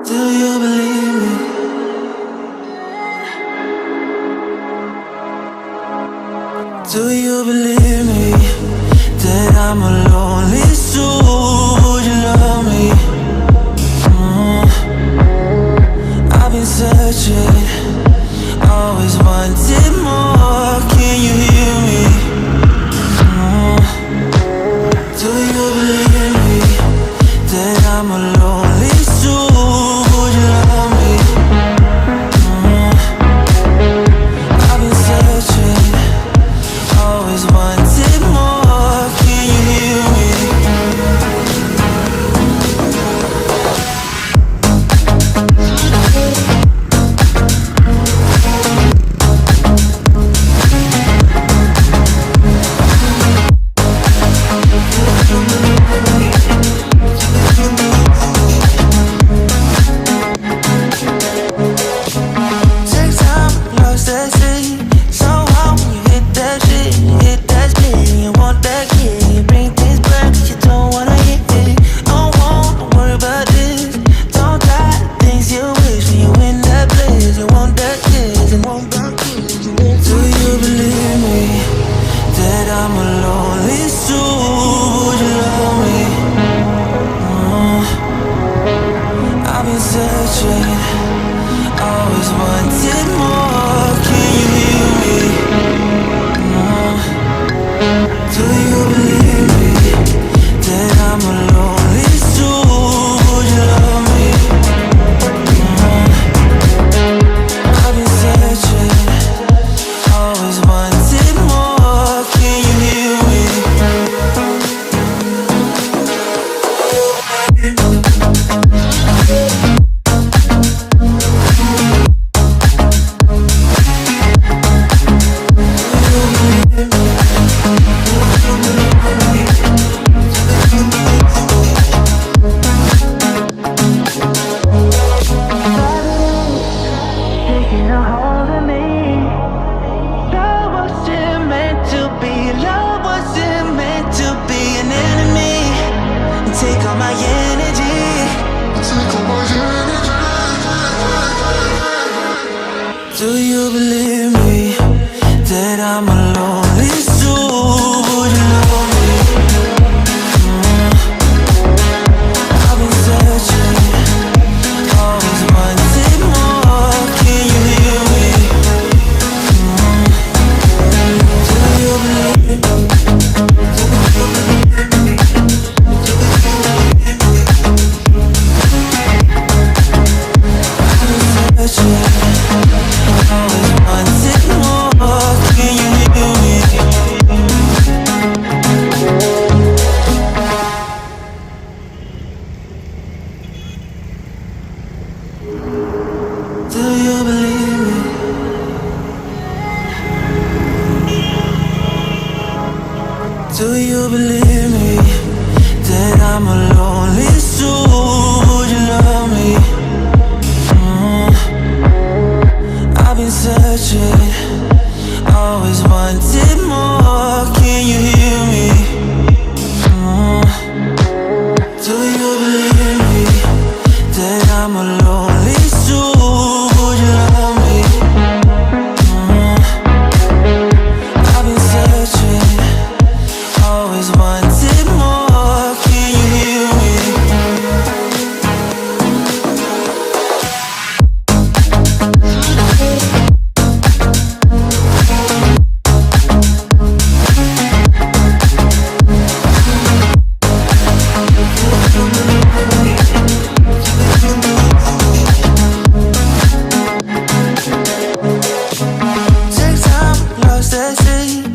Do you believe me? Do you believe me that I'm a lonely soul? Would you love me? I've been searching, always wanted more. Can you hear me? Do you believe me that I'm a lonely soul? Would you love me? I've been searching, always wanted more. Can you hear me? Takes time, lost that sea. So hard when you hit that shit, hit that split, and you want that kid. You bring things back 'cause you don't wanna hit it. Don't worry about this. Don't try the things you wish when you in that place. You want that kiss and want that kiss. Do you believe me that I'm a lonely soul? Would you love me? I've been searching, always wanted more. Can you hear me? Do you believe me that I'm a lonely soul? Would you love me? I've been searching, always wanted more. Can you hear me? Taking a hold of me. Love wasn't meant to be. Love wasn't meant to be an enemy. Take all my energy. Do you believe me that I'm a lonely soul? Would you love me? I've been searching, always wanted more. Can you hear me? Do you believe me? I've been searching, always wanted more. Can you hear me? Do you believe me? Do you believe me that I'm a lonely soul? Would you love me? I've been searching, always wanted more. Can you hear me? Do you believe me that I'm a lonely soul? Would you love me? I've been searching, always wanted more. Can you hear me? Takes time, lost that sea.